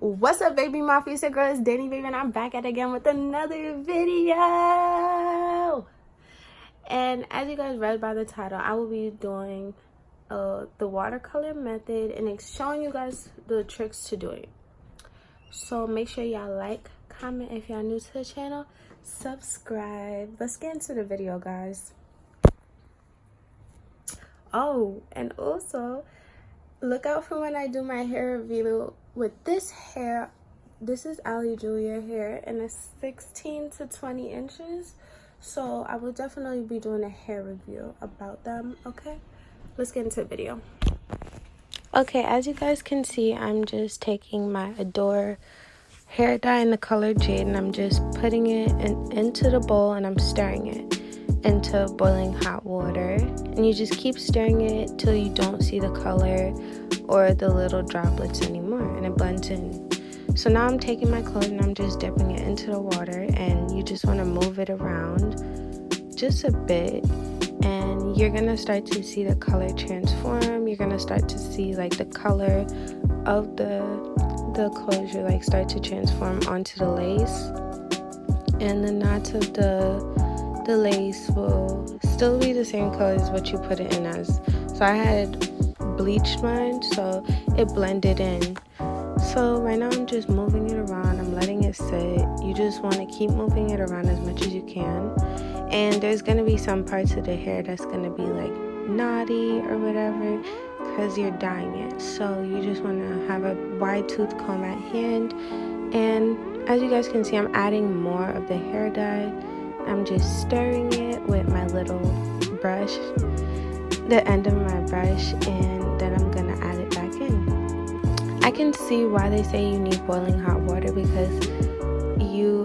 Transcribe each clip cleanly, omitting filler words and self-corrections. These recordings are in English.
What's up, baby mafia? It's your girl, it's Danny, baby, and I'm back at it again with another video. And as you guys read by the title, I will be doing the watercolor method and showing you guys the tricks to do it. So make sure y'all like, comment if y'all new to the channel, subscribe. Let's get into the video, guys. Oh, and also look out for when I do my hair review with this hair. This is Ali Julia hair, and it's 16 to 20 inches. So I will definitely be doing a hair review about them, okay? Let's get into the video. Okay, as you guys can see, I'm just taking my Adore hair dye in the color Jade, and I'm just putting it into the bowl, and I'm stirring it into boiling hot water. And you just keep stirring it till you don't see the color or the little droplets anymore, and it blends in. So now I'm taking my color and I'm just dipping it into the water, and you just want to move it around just a bit, and you're gonna start to see the color transform. You're gonna start to see like the color of the closure like start to transform onto the lace, and the knots of the lace will still be the same color as what you put it in as. So I had bleached mine, so it blended in. So right now I'm just moving it around. I'm letting it sit. You just want to keep moving it around as much as you can. And there's going to be some parts of the hair that's going to be like knotty or whatever because you're dyeing it. So you just want to have a wide tooth comb at hand. And as you guys can see, I'm adding more of the hair dye. I'm just stirring it with my little brush, the end of my brush, and then I'm going to add it back in. I can see why they say you need boiling hot water, because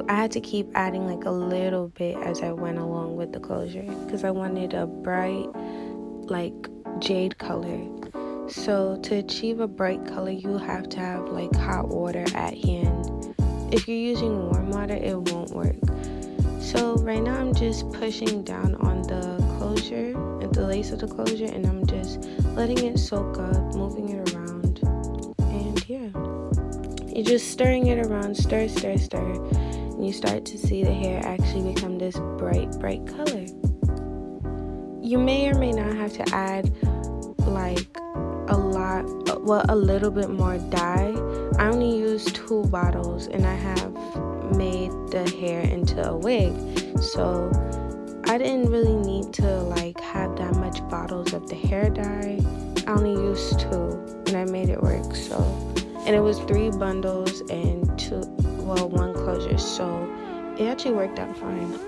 I had to keep adding like a little bit as I went along with the closure, because I wanted a bright like jade color. So to achieve a bright color, you have to have like hot water at hand. If you're using warm water, it won't work. So right now I'm just pushing down on the closure and the lace of the closure, and I'm just letting it soak up, moving it around. And yeah, you're just stirring it around, stir, and you start to see the hair actually become this bright color. You may or may not have to add like a little bit more dye. I only used 2 bottles, and I have made the hair into a wig, so I didn't really need to like have that much bottles of the hair dye. I only used 2, and I made it work. So, and it was 3 bundles and 1 closure, so it actually worked out fine.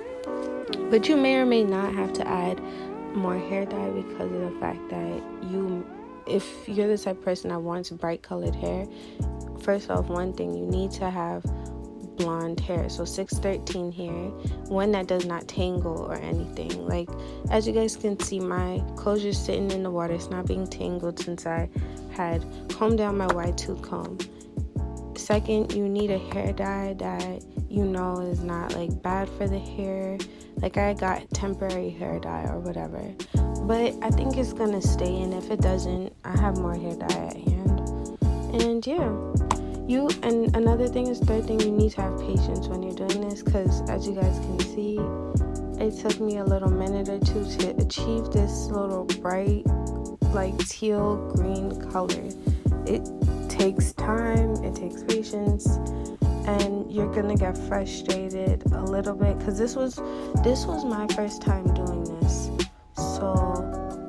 But you may or may not have to add more hair dye because of the fact that if you're the type of person that wants bright colored hair, first off, one thing, you need to have blonde hair, so 613 hair, one that does not tangle or anything. Like as you guys can see, my closure is sitting in the water. It's not being tangled since I had combed down my wide tooth comb. Second, you need a hair dye that you know is not like bad for the hair. Like I got temporary hair dye or whatever, but I think it's gonna stay, and if it doesn't, I have more hair dye at hand. And yeah, and another thing is, third thing, you need to have patience when you're doing this, because as you guys can see, it took me a little minute or 2 to achieve this little bright like teal green color. It takes time, it takes patience, and you're gonna get frustrated a little bit, because this was my first time doing this, so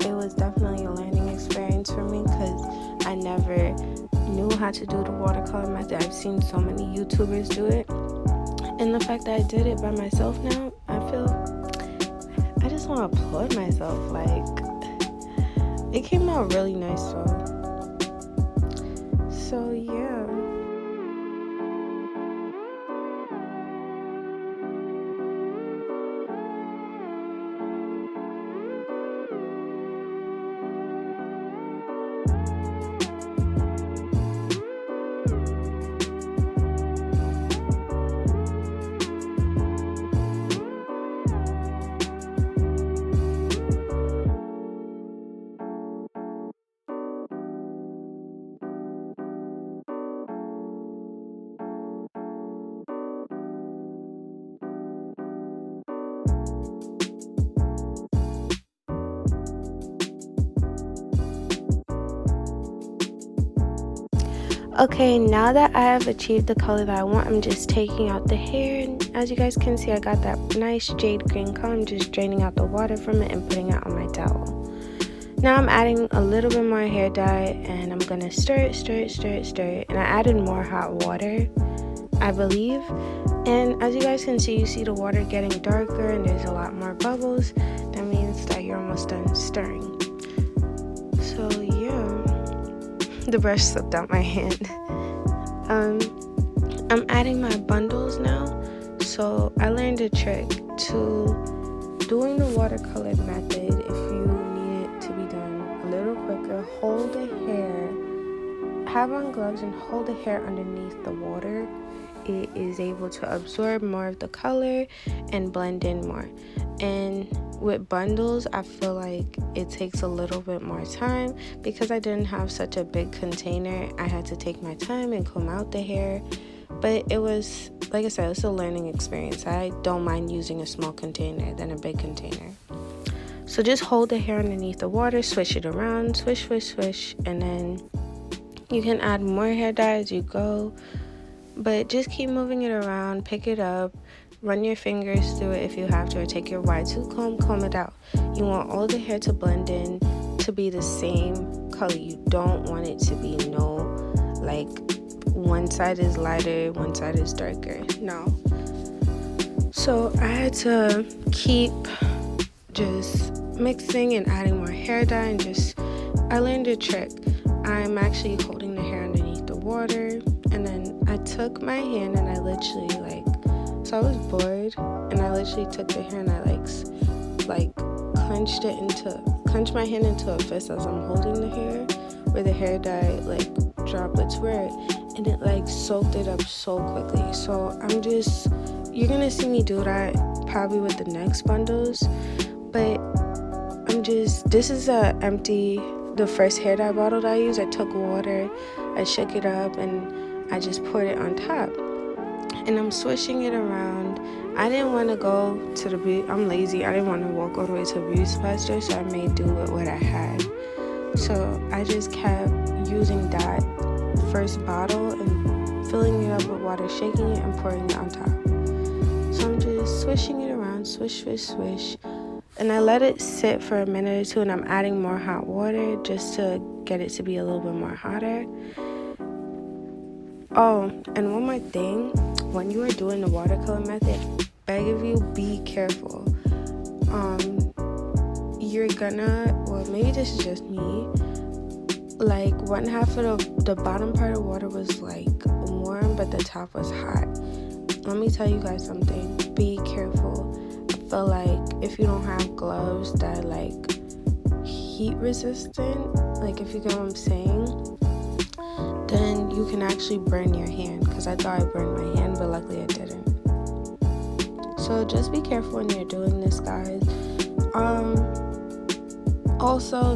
it was definitely a learning experience for me, because I never knew how to do the watercolor method. I've seen so many YouTubers do it, and the fact that I did it by myself now, I just want to applaud myself. Like, it came out really nice. So yeah. Okay, now that I have achieved the color that I want, I'm just taking out the hair, and as you guys can see, I got that nice jade green color. I'm just draining out the water from it and putting it on my towel. Now I'm adding a little bit more hair dye, and I'm gonna stir it, and I added more hot water, I believe. And as you guys can see, you see the water getting darker and there's a lot more bubbles. That means that you're almost done stirring. So yeah, the brush slipped out my hand. I'm adding my bundles now. So I learned a trick to doing the watercolor method. If you need it to be done a little quicker, hold the hair, have on gloves and hold the hair underneath the water. It is able to absorb more of the color and blend in more. And with bundles, I feel like it takes a little bit more time because I didn't have such a big container. I had to take my time and comb out the hair, but it was, like I said, it was a learning experience. I don't mind using a small container than a big container. So just hold the hair underneath the water, swish it around, swish, and then you can add more hair dye as you go. But just keep moving it around, pick it up, run your fingers through it if you have to, or take your wide tooth comb it out. You want all the hair to blend in, to be the same color. You don't want it to be like one side is lighter, one side is darker. No. So I had to keep just mixing and adding more hair dye, and I learned a trick. I'm actually holding the hair underneath the water, and then I took my hand and I literally so I was bored, and I literally took the hair and I clenched my hand into a fist as I'm holding the hair, where the hair dye droplets were, and it soaked it up so quickly. So you're gonna see me do that probably with the next bundles, but this is the first hair dye bottle that I used. I took water, I shook it up, and I just poured it on top. And I'm swishing it around. I didn't want to go to the beauty. I'm lazy. I didn't want to walk all the way to the beauty supply store, so I made do with what I had. So I just kept using that first bottle and filling it up with water, shaking it, and pouring it on top. So I'm just swishing it around, swish. And I let it sit for a minute or two, and I'm adding more hot water just to get it to be a little bit more hotter. Oh, and one more thing. When you are doing the watercolor method, beg of you, be careful. You're gonna, maybe this is just me, one half of the bottom part of the water was warm, but the top was hot. Let me tell you guys something. Be careful. I feel like if you don't have gloves that heat resistant, if you get what I'm saying, then you can actually burn your hand, because I thought I burned my hand, but luckily I didn't. So just be careful when you're doing this, guys. Also,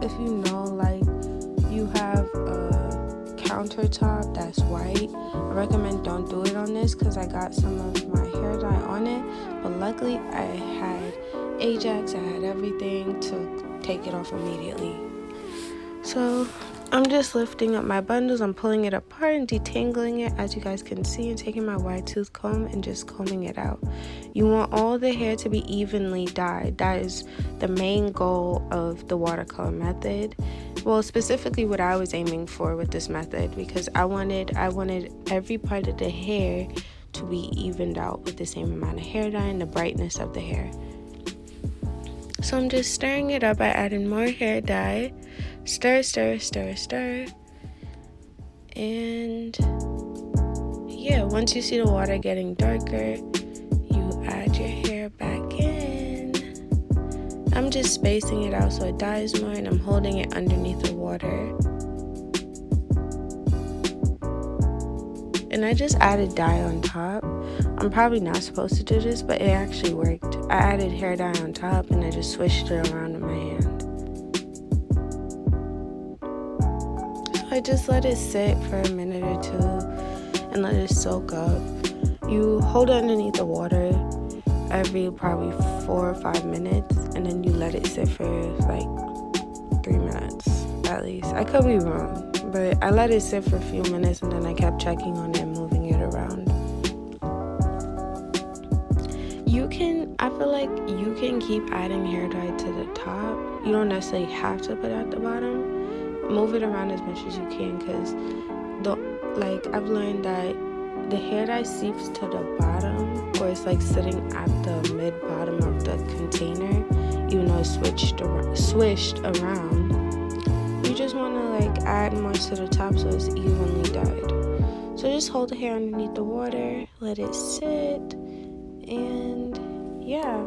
if you know you have a countertop that's white, I recommend don't do it on this, because I got some of my hair dye on it, but luckily I had Ajax, I had everything to take it off immediately. So I'm just lifting up my bundles, I'm pulling it apart and detangling it, as you guys can see, and taking my wide tooth comb and just combing it out. You want all the hair to be evenly dyed. That is the main goal of the watercolor method. Well, specifically what I was aiming for with this method, because I wanted every part of the hair to be evened out with the same amount of hair dye and the brightness of the hair. So I'm just stirring it up. I added more hair dye. Stir. And yeah, once you see the water getting darker, you add your hair back in. I'm just spacing it out so it dyes more, and I'm holding it underneath the water. And I just added dye on top. I'm probably not supposed to do this, but it actually worked. I added hair dye on top, and I just swished it around in my hand. I just let it sit for a minute or two and let it soak up. You hold it underneath the water every probably 4 or 5 minutes, and then you let it sit for 3 minutes at least. I could be wrong, but I let it sit for a few minutes and then I kept checking on it and moving it around. I feel like you can keep adding hair dye to the top. You don't necessarily have to put it at the bottom. Move it around as much as you can, because I've learned that the hair dye seeps to the bottom, or it's like sitting at the mid bottom of the container, even though it's swished around. You just want to like add more to the top so it's evenly dyed. So just hold the hair underneath the water, let it sit, and yeah.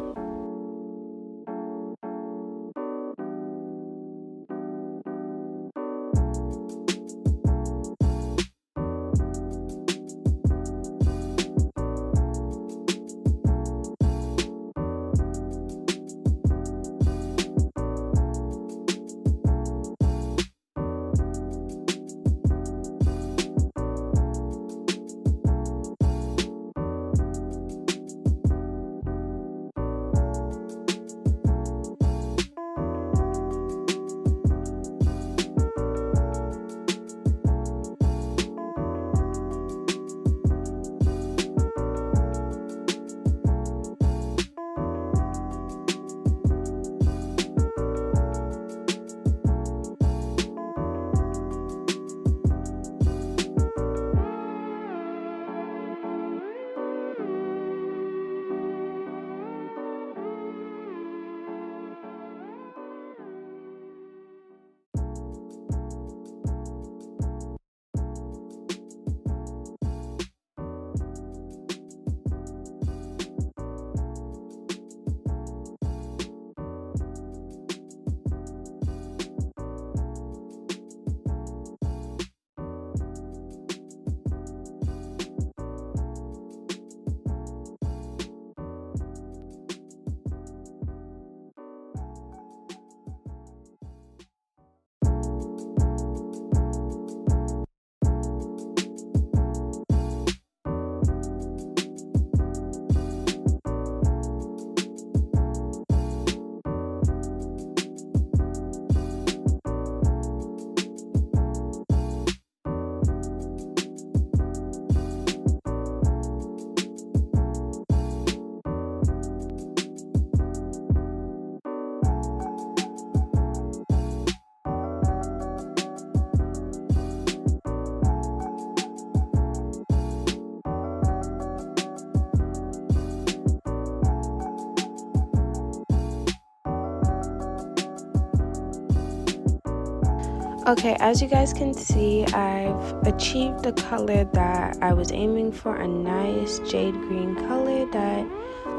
Okay, as you guys can see, I've achieved the color that I was aiming for, a nice jade green color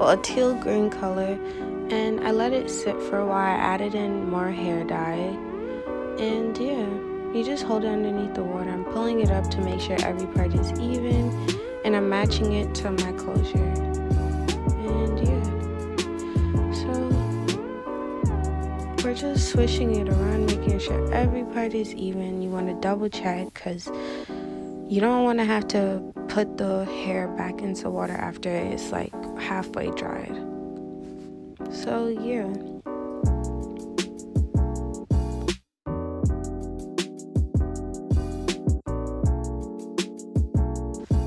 a teal green color, and I let it sit for a while. I added in more hair dye, and yeah, you just hold it underneath the water. I'm pulling it up to make sure every part is even, and I'm matching it to my closure, and yeah, so we're just swishing it around, making sure every part is even. You want to double check, because you don't want to have to put the hair back into water after it's like halfway dried. So yeah.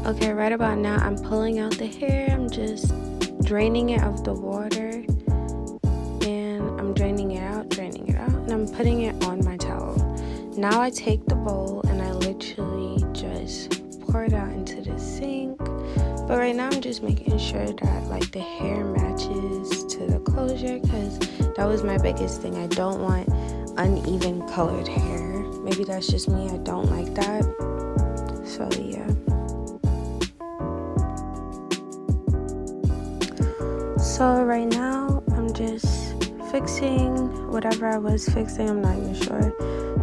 Okay, right about now I'm pulling out the hair. I'm just draining it of the water, and I'm draining it out, and I'm putting it on my towel. Now I take the bowl and I literally just pour it out into the sink. But right now I'm just making sure that like the hair matches to the closure, because that was my biggest thing. I don't want uneven colored hair. Maybe that's just me. I don't like that. So yeah. So right now I'm just fixing whatever I was fixing. I'm not even sure.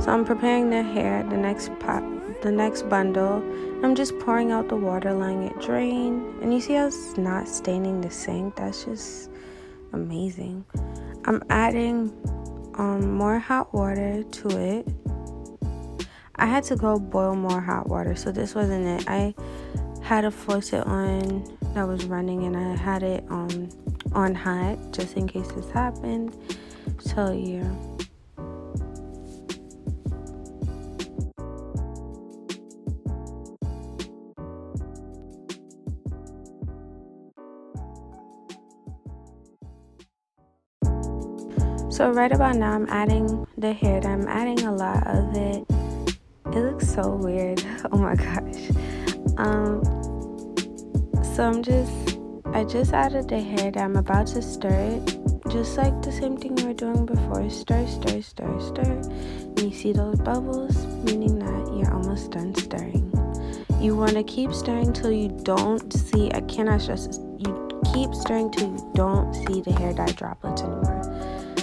So I'm preparing the hair, the next bundle. I'm just pouring out the water, letting it drain. And you see how it's not staining the sink? That's just amazing. I'm adding more hot water to it. I had to go boil more hot water, so this wasn't it. I had a faucet on that was running, and I had it on hot just in case this happened. So yeah. So right about now I'm adding the hair dye. I'm adding a lot of it. It looks so weird. Oh my gosh. So I just added the hair dye. I'm about to stir it. Just like the same thing we were doing before. Stir, stir, stir, stir. And you see those bubbles, meaning that you're almost done stirring. You want to keep stirring till you don't see, I cannot stress this, you keep stirring till you don't see the hair dye droplets anymore.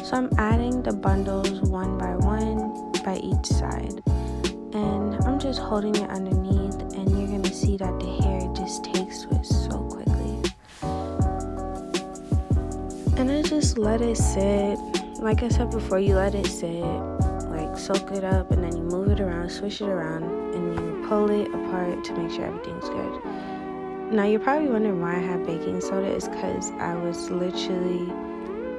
So I'm adding the bundles one by one by each side. And I'm just holding it underneath, and you're going to see that the hair just takes to it so quickly. And I just let it sit. Like I said before, you let it sit, like soak it up, and then you move it around, swish it around, and you pull it apart to make sure everything's good. Now you're probably wondering why I have baking soda. It's because I was literally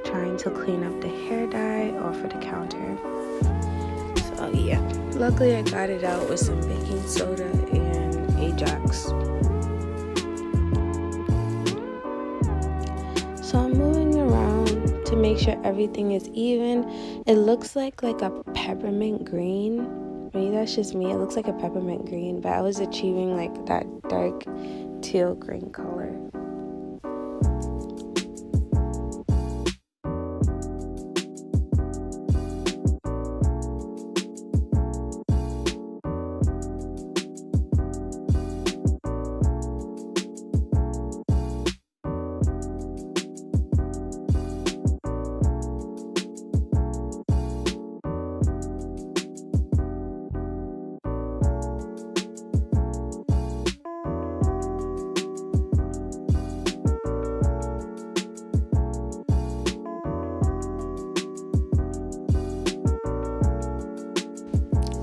trying to clean up the hair dye off of the counter. So yeah, luckily I got it out with some baking soda and Ajax. So I'm moving around to make sure everything is even. It looks like a peppermint green. Maybe that's just me. It looks like a peppermint green, but I was achieving like that dark teal green color.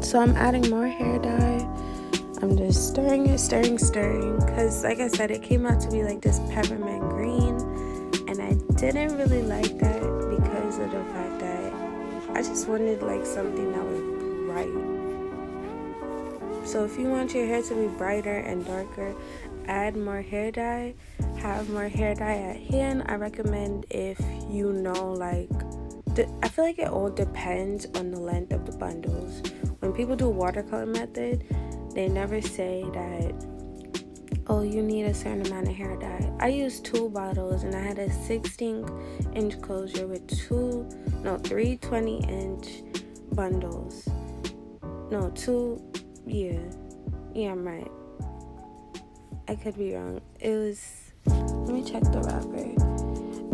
So I'm adding more hair dye. I'm just stirring it, stirring, because like I said, it came out to be like this peppermint green, and I didn't really like that because of the fact that I just wanted like something that was bright. So if you want your hair to be brighter and darker, add more hair dye, have more hair dye at hand. I recommend, if you know, like, I feel like it all depends on the length of the bundles. When people do watercolor method, they never say that, oh, you need a certain amount of hair dye. I used 2 bottles, and I had a 16-inch closure with 3 20-inch bundles. No, 2, yeah, I'm right. I could be wrong. It was, let me check the wrapper.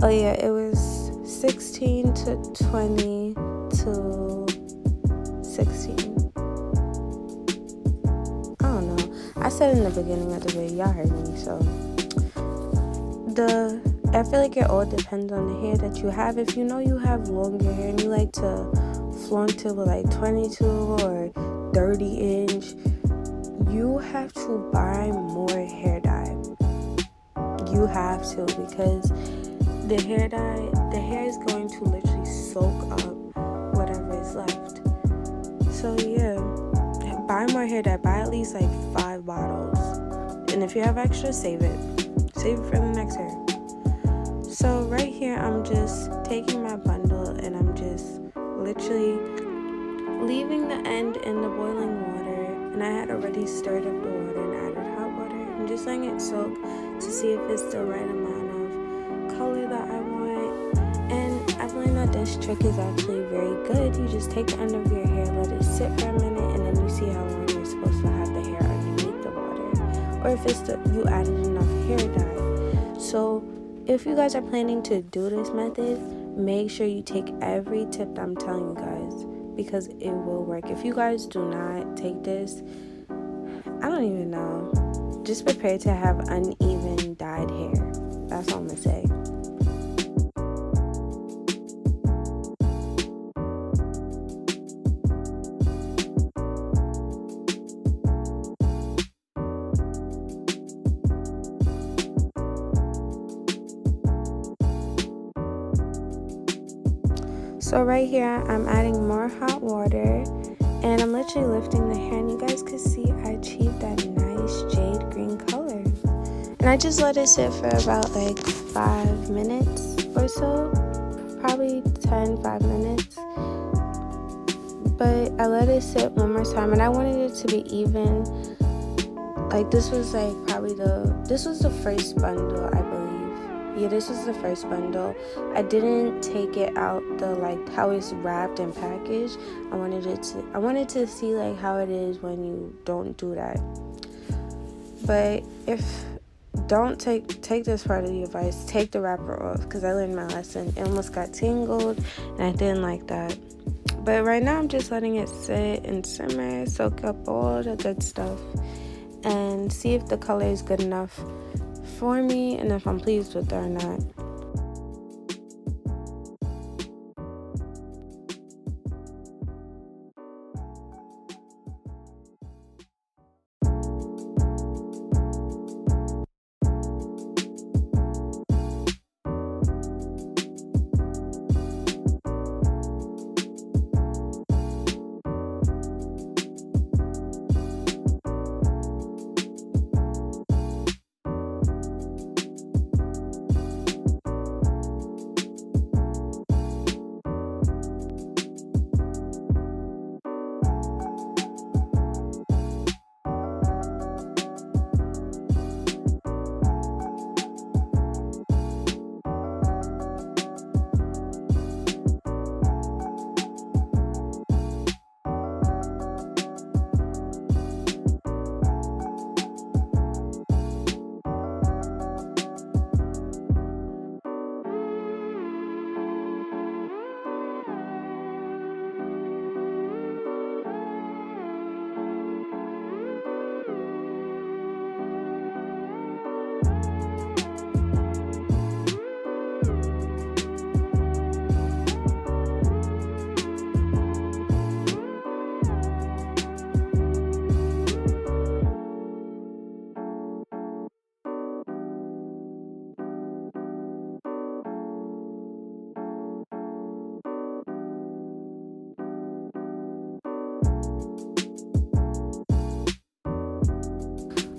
Oh yeah, it was 16 to 20 to 16. I don't know. I said in the beginning of the video, y'all heard me, so I feel like it all depends on the hair that you have. If you know you have longer hair and you like to flaunt it with like 22 or 30-inch, you have to buy more hair dye. You have to, because the hair is going to literally soak up whatever is left. So yeah, buy more hair dye. Buy at least like 5 bottles, and if you have extra, save it for the next hair. So right here, I'm just taking my bundle, and I'm just literally leaving the end in the boiling water, and I had already stirred up the water and added hot water. I'm just letting it soak to see if it's the right amount of color that I want. And I've learned that this trick is actually very good. You just take the end of your hair, let it sit for a minute, and then you see how long you're supposed to have the hair underneath the water, or if you added enough hair dye. So if you guys are planning to do this method, make sure you take every tip that I'm telling you guys, because it will work. If you guys do not take this, I don't even know. Just prepare to have uneven dyed hair. That's all I'm gonna say. So right here, I'm adding more hot water, and I'm literally lifting the hair, and you guys can see I achieved that nice jade green color. And I just let it sit for about like 5 minutes or so, probably 5 minutes. But I let it sit one more time, and I wanted it to be even. Like, this was like probably this was the first bundle, I believe. Yeah, this was the first bundle. I didn't take it out the, like, how it's wrapped and packaged. I wanted to see like how it is when you don't do that. But don't take this part of the advice. Take the wrapper off, because I learned my lesson. It almost got tangled, and I didn't like that. But right now I'm just letting it sit and simmer, soak up all the good stuff, and see if the color is good enough for me and if I'm pleased with it or not.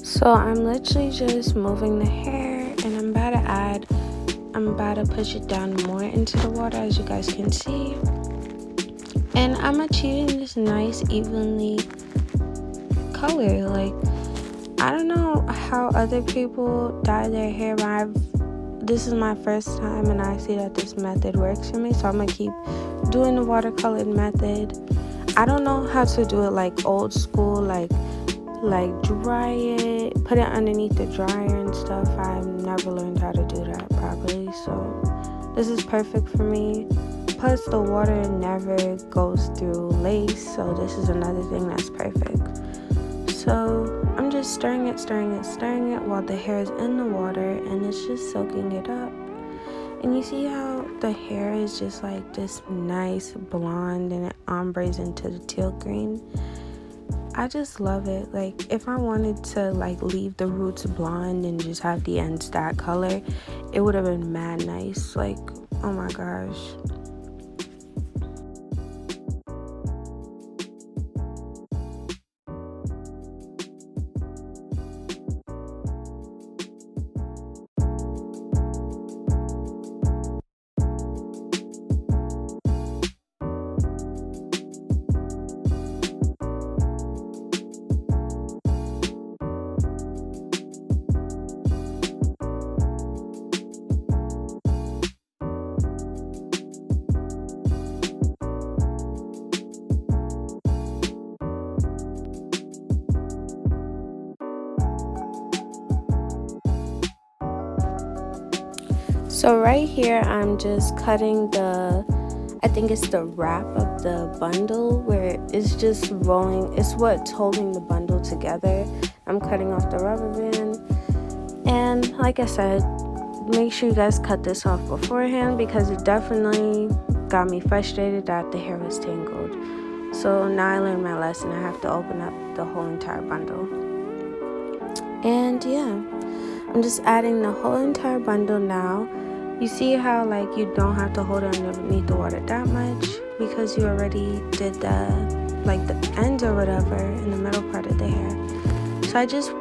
So I'm literally just moving the hair, and I'm about to push it down more into the water, as you guys can see. And I'm achieving this nice evenly color. Like, I don't know how other people dye their hair, but this is my first time, and I see that this method works for me, so I'm gonna keep doing the watercolored method. I don't know how to do it like old school, like dry it, put it underneath the dryer and stuff. I've never learned how to do that properly, so this is perfect for me. Plus, the water never goes through lace, so this is another thing that's perfect. So I'm just stirring it while the hair is in the water, and it's just soaking it up. And you see how the hair is just like this nice blonde, and it ombres into the teal green. I just love it. Like, if I wanted to like leave the roots blonde and just have the ends that color, it would have been mad nice. Like, oh my gosh. So right here, I'm just cutting I think it's the wrap of the bundle, where it's just rolling. It's what's holding the bundle together. I'm cutting off the rubber band. And like I said, make sure you guys cut this off beforehand, because it definitely got me frustrated that the hair was tangled. So now I learned my lesson. I have to open up the whole entire bundle. And yeah, I'm just adding the whole entire bundle now. You see how like you don't have to hold it underneath the water that much, because you already did the ends or whatever in the middle part of the hair. So I just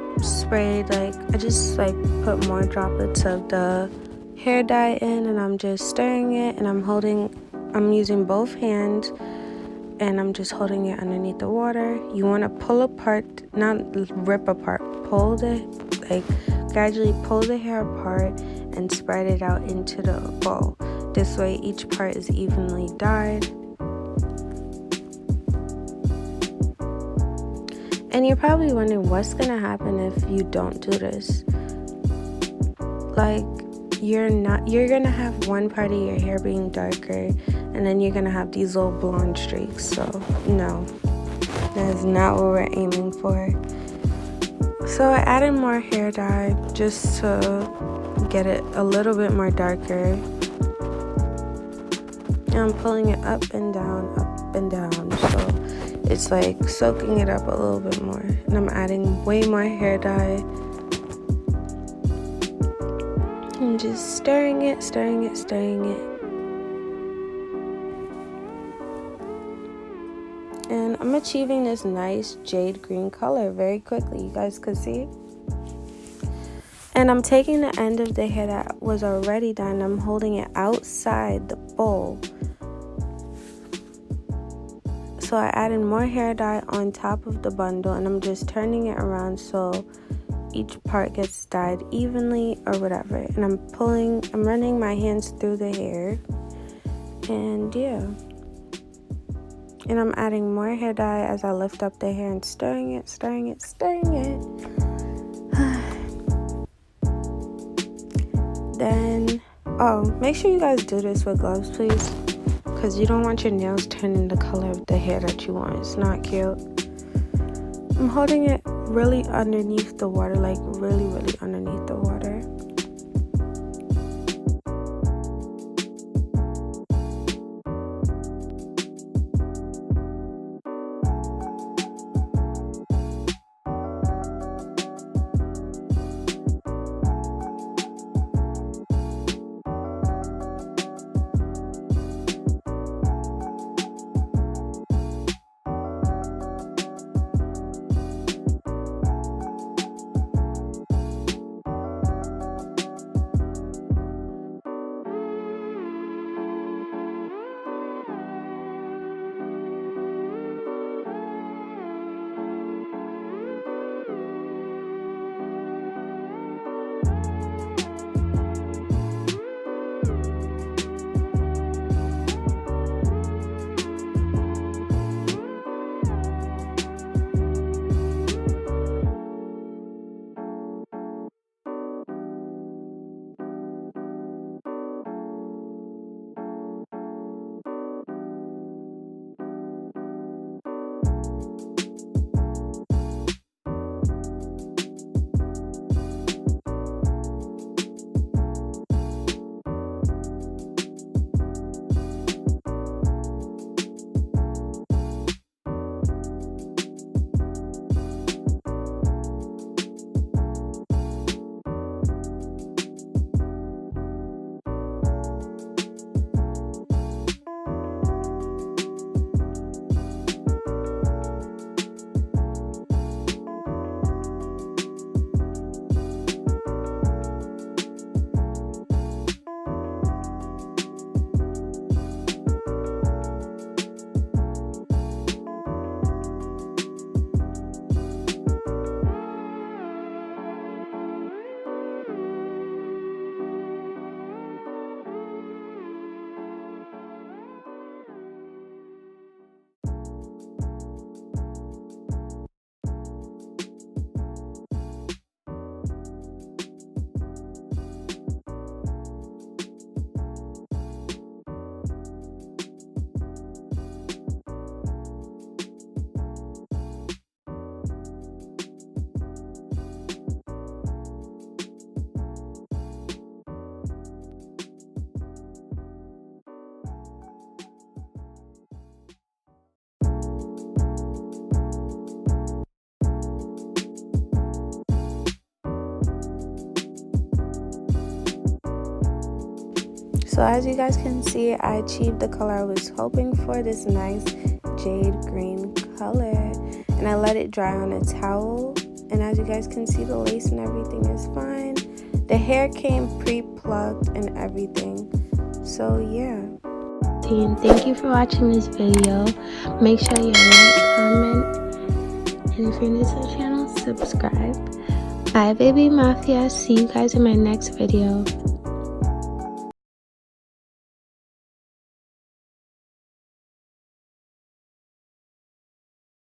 put more droplets of the hair dye in, and I'm just stirring it, and I'm holding I'm using both hands and I'm just holding it underneath the water. You want to pull apart, not rip apart, gradually pull the hair apart and spread it out into the bowl. This way each part is evenly dyed. And you're probably wondering what's gonna happen if you don't do this. Like, you're gonna have one part of your hair being darker and then you're gonna have these little blonde streaks. So no, that is not what we're aiming for. So I added more hair dye just to get it a little bit more darker. And I'm pulling it up and down, so it's like soaking it up a little bit more. And I'm adding way more hair dye. I'm just stirring it. And I'm achieving this nice jade green color very quickly. You guys could see. And I'm taking the end of the hair that was already done. I'm holding it outside the bowl. So I added more hair dye on top of the bundle, and I'm just turning it around so each part gets dyed evenly or whatever. And I'm running my hands through the hair. And yeah. And I'm adding more hair dye as I lift up the hair and stirring it. Then, make sure you guys do this with gloves, please, because you don't want your nails turning the color of the hair that you want. It's not cute. I'm holding it really underneath the water, like really underneath the water. So as you guys can see, I achieved the color I was hoping for, this nice jade green color. And I let it dry on a towel. And as you guys can see, the lace and everything is fine. The hair came pre-plucked and everything. So yeah. 15. Thank you for watching this video. Make sure you like, comment, and if you're new to the channel, subscribe. Bye, baby mafia. See you guys in my next video.